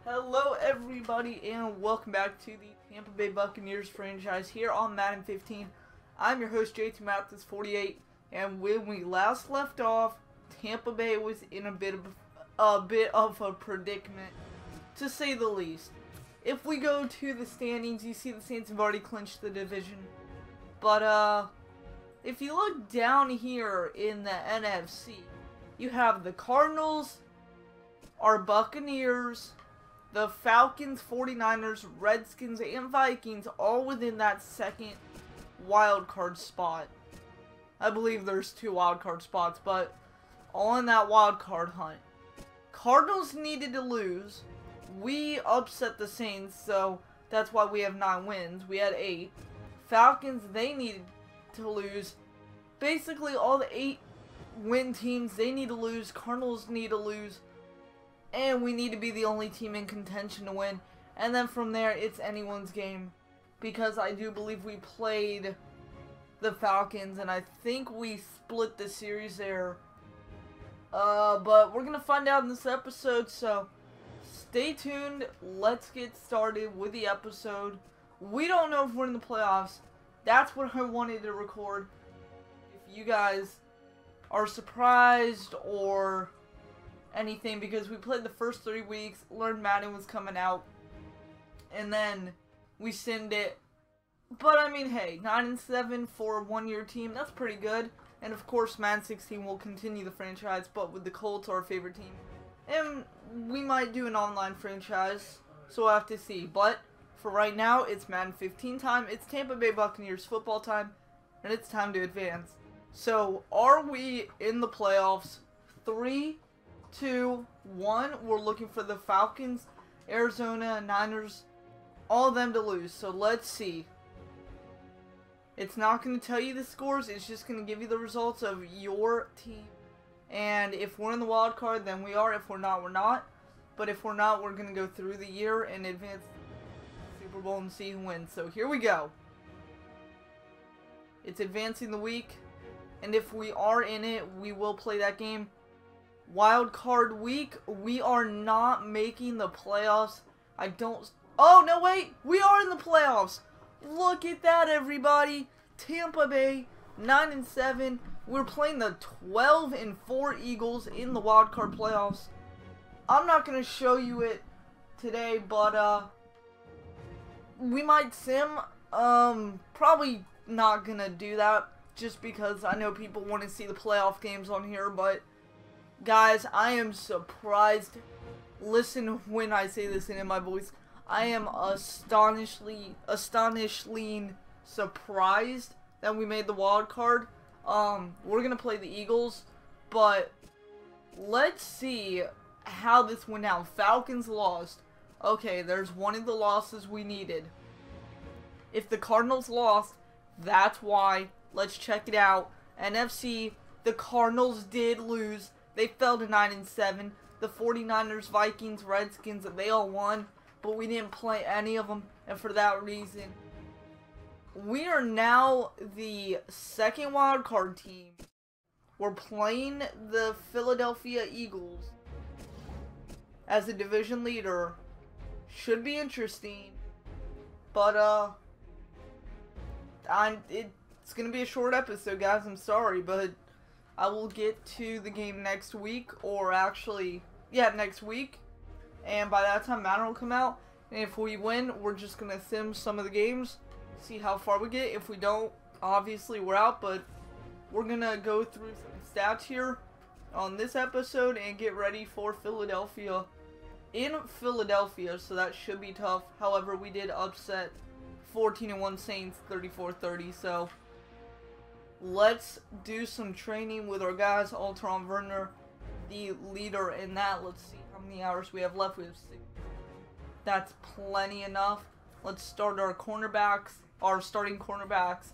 Hello everybody and welcome back to the Tampa Bay Buccaneers franchise here on Madden 15. I'm your host JT48, and when we last left off, Tampa Bay was in a bit of a predicament, to say the least. If we go to the standings, you see the Saints have already clinched the division. But if you look down here in the NFC, you have the Cardinals, our Buccaneers, the Falcons, 49ers, Redskins, and Vikings all within that second wild card spot. I believe there's 2 wild card spots, but all in that wild card hunt. Cardinals needed to lose. We upset the Saints, so that's why we have 9 wins. We had 8. Falcons, they needed to lose. Basically, all the 8 win teams, they need to lose. Cardinals need to lose. And we need to be the only team in contention to win. And then from there, it's anyone's game. Because I do believe we played the Falcons, and I think we split the series there. But we're going to find out in this episode, so stay tuned. Let's get started with the episode. We don't know if we're in the playoffs. That's what I wanted to record. If you guys are surprised or anything, because we played the first 3 weeks, learned Madden was coming out, and then we simmed it. But I mean, hey, 9-7 for a 1-year team, that's pretty good. And of course, Madden 16 will continue the franchise, but with the Colts, our favorite team. And we might do an online franchise, so we'll have to see. But for right now, it's Madden 15 time, it's Tampa Bay Buccaneers football time, and it's time to advance. So, are we in the playoffs? 3, 2, 1. We're looking for the Falcons, Arizona, Niners, all of them to lose. So let's see. It's not going to tell you the scores. It's just going to give you the results of your team. And if we're in the wild card, then we are. If we're not, we're not. But if we're not, we're going to go through the year and advance the Super Bowl and see who wins. So here we go. It's advancing the week. And if we are in it, we will play that game. Wild card week, we are not making the playoffs. Oh, no, wait. We are in the playoffs. Look at that, everybody. Tampa Bay, 9-7. We're playing the 12-4 Eagles in the wild card playoffs. I'm not going to show you it today, but we might sim. Probably not going to do that just because I know people want to see the playoff games on here, but guys, I am surprised. Listen when I say this in my voice. I am astonishingly surprised that we made the wild card. We're gonna play the Eagles, but let's see how this went down. Falcons lost. Okay, there's one of the losses we needed. If the Cardinals lost, that's why. Let's check it out. NFC, the Cardinals did lose. They fell to 9-7. The 49ers, Vikings, Redskins, they all won. But we didn't play any of them. And for that reason, we are now the second wild card team. We're playing the Philadelphia Eagles as a division leader. Should be interesting. But, it's going to be a short episode, guys. I'm sorry, but I will get to the game next week, or actually, yeah, next week, and by that time, Madden will come out, and if we win, we're just going to sim some of the games, see how far we get. If we don't, obviously, we're out, but we're going to go through some stats here on this episode and get ready for Philadelphia in Philadelphia, so that should be tough. However, we did upset 14-1 Saints 34-30, so let's do some training with our guys. Ultron Werner, the leader in that. Let's see how many hours we have left. We have 6. That's plenty enough. Let's start our cornerbacks, our starting cornerbacks.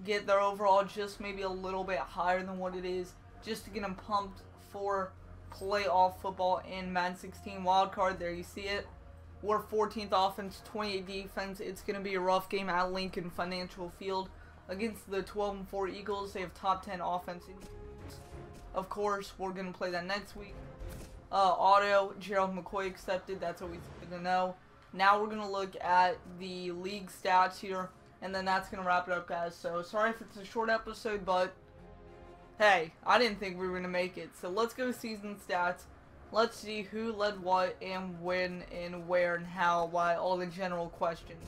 Get their overall just maybe a little bit higher than what it is, just to get them pumped for playoff football in Madden 16 wildcard. There you see it. We're 14th offense, 28 defense. It's going to be a rough game at Lincoln Financial Field against the 12-4 Eagles. They have top 10 offense. Of course, we're going to play that next week. Auto, Gerald McCoy accepted. That's always a good to know. Now we're going to look at the league stats here, and then that's going to wrap it up, guys. So sorry if it's a short episode, but hey, I didn't think we were going to make it. So let's go season stats. Let's see who led what and when and where and how, why, all the general questions.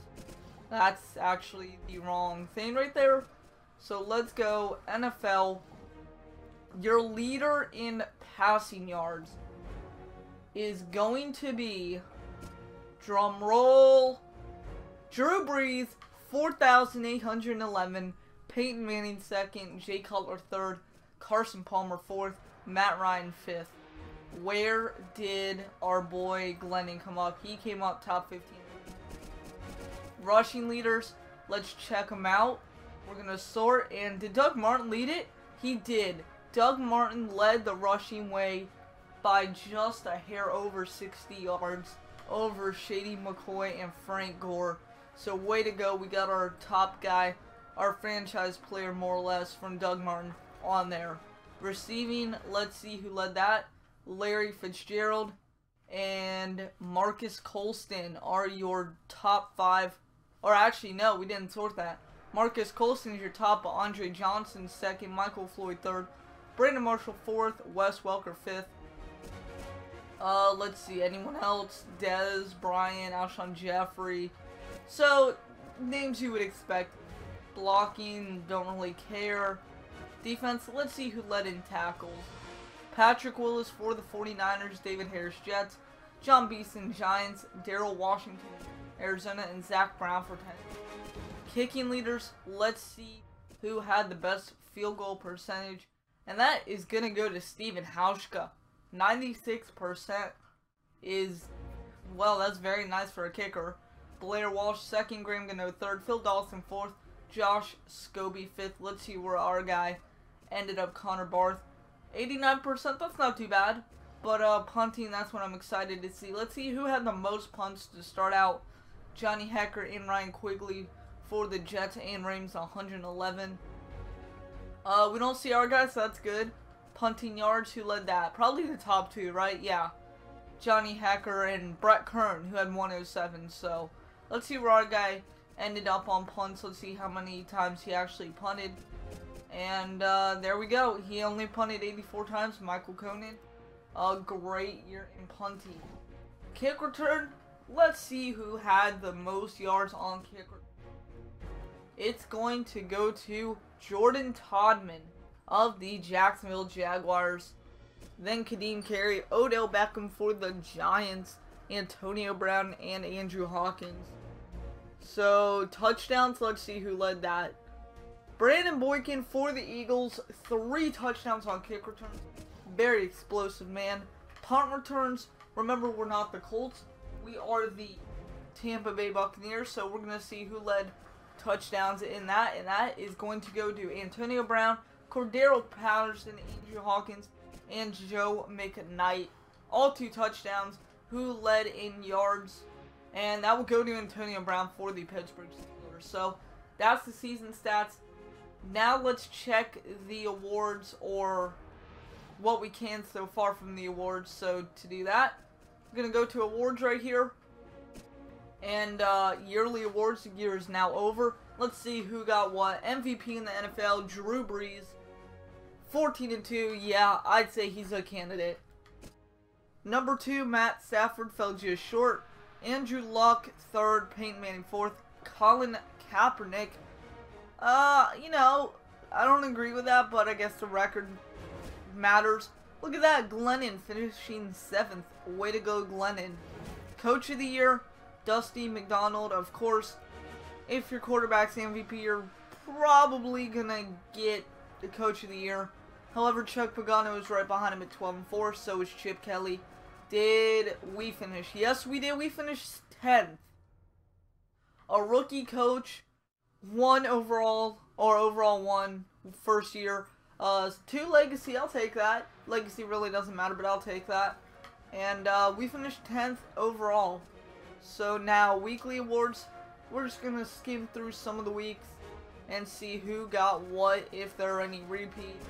That's actually the wrong thing right there. So let's go NFL. Your leader in passing yards is going to be, drum roll, Drew Brees, 4,811, Peyton Manning 2nd, Jay Cutler 3rd, Carson Palmer 4th, Matt Ryan 5th. Where did our boy Glennon come up? He came up top 15. Rushing leaders, let's check them out. We're going to sort, and did Doug Martin lead it? He did. Doug Martin led the rushing way by just a hair over 60 yards over Shady McCoy and Frank Gore. So way to go. We got our top guy, our franchise player more or less, from Doug Martin on there. Receiving, let's see who led that. Larry Fitzgerald and Marcus Colston are your top 5. Or actually, no, we didn't sort that. Marcus Colston is your top, Andre Johnson 2nd, Michael Floyd 3rd, Brandon Marshall 4th, Wes Welker 5th. Let's see, anyone else? Dez, Brian, Alshon Jeffrey. So, names you would expect. Blocking, don't really care. Defense, let's see who led in tackles. Patrick Willis for the 49ers, David Harris Jets, John Beeson Giants, Darrell Washington Arizona, and Zach Brown for Tennessee. Kicking leaders, let's see who had the best field goal percentage, and that is going to go to Steven Hauschka. 96% is, well, that's very nice for a kicker. Blair Walsh 2nd, Graham Gano 3rd, Phil Dawson 4th, Josh Scobie 5th. Let's see where our guy ended up, Connor Barth. 89%, that's not too bad. But punting, that's what I'm excited to see. Let's see who had the most punts to start out. Johnny Hecker and Ryan Quigley for the Jets and Rams, 111. We don't see our guys, so that's good. Punting yards, who led that? Probably the top 2, right? Yeah. Johnny Hecker and Brett Kern, who had 107. So let's see where our guy ended up on punts. Let's see how many times he actually punted. And there we go. He only punted 84 times. Michael Conan. A great year in punting. Kick return. Let's see who had the most yards on kick return. It's going to go to Jordan Todman of the Jacksonville Jaguars. Then Kadeem Carey, Odell Beckham for the Giants, Antonio Brown, and Andrew Hawkins. So, touchdowns, let's see who led that. Brandon Boykin for the Eagles, 3 touchdowns on kick returns. Very explosive, man. Punt returns, remember, we're not the Colts. We are the Tampa Bay Buccaneers, so we're going to see who led touchdowns in that. And that is going to go to Antonio Brown, Cordero Patterson, Andrew Hawkins, and Joe McKnight. All 2 touchdowns. Who led in yards? And that will go to Antonio Brown for the Pittsburgh Steelers. So, that's the season stats. Now let's check the awards, or what we can so far from the awards. So to do that, I'm going to go to awards right here. And yearly awards year is now over. Let's see who got what. MVP in the NFL, Drew Brees. 14-2, yeah, I'd say he's a candidate. Number 2, Matt Stafford, fell just short. Andrew Luck, 3rd. Peyton Manning, 4th. Colin Kaepernick. You know, I don't agree with that, but I guess the record matters. Look at that, Glennon finishing 7th. Way to go, Glennon. Coach of the Year, Dusty McDonald, of course. If your quarterback's MVP, you're probably gonna get the Coach of the Year. However, Chuck Pagano is right behind him at 12-4, so is Chip Kelly. Did we finish? Yes, we did. We finished 10th. A rookie coach, 1 overall, or overall 1, first year. 2 legacy, I'll take that. Legacy really doesn't matter, but I'll take that. And we finished 10th overall. So now, weekly awards, we're just going to skim through some of the weeks and see who got what, if there are any repeats.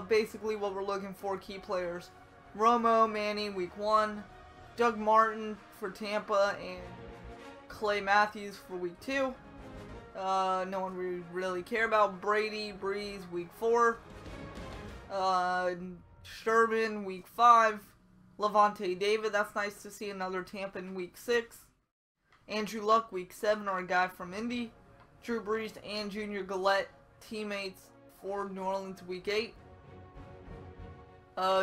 Basically what we're looking for, key players. Romo, Manning, week 1. Doug Martin for Tampa and Clay Matthews for week 2. No one we really care about. Brady, Breeze, week 4. Sherman, week 5. Levante David, that's nice to see another Tampa in week 6. Andrew Luck, week 7, our guy from Indy. Drew Brees and Junior Gillette, teammates for New Orleans, week 8.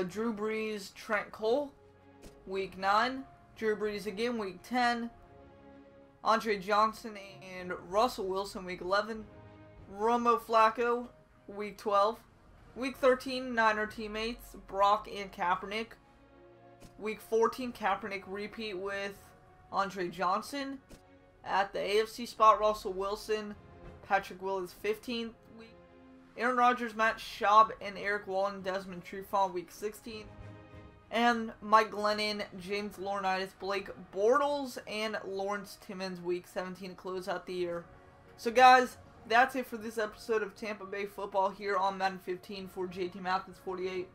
Drew Brees, Trent Cole, week 9. Drew Brees again, week 10. Andre Johnson and Russell Wilson, week 11. Romo Flacco, week 12. Week 13, Niner teammates, Brock and Kaepernick. Week 14, Kaepernick repeat with Andre Johnson. At the AFC spot, Russell Wilson, Patrick Willis, 15th week. Aaron Rodgers, Matt Schaub, and Eric Wallen, Desmond Trufant, week 16. And Mike Glennon, James Laurinaitis, Blake Bortles, and Lawrence Timmons, week 17 to close out the year. So guys, that's it for this episode of Tampa Bay Football here on Madden 15 for JT Mathis 48.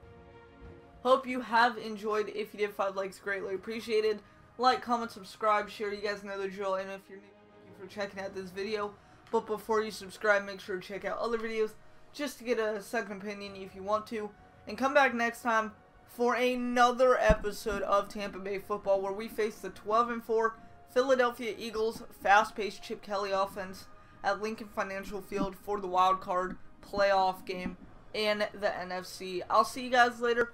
Hope you have enjoyed. If you did, 5 likes greatly appreciated. Like, comment, subscribe, share. You guys know the drill. And if you're new, thank you for checking out this video. But before you subscribe, make sure to check out other videos just to get a second opinion if you want to. And come back next time for another episode of Tampa Bay Football where we face the 12-4 Philadelphia Eagles fast-paced Chip Kelly offense at Lincoln Financial Field for the wild card playoff game in the NFC. I'll see you guys later.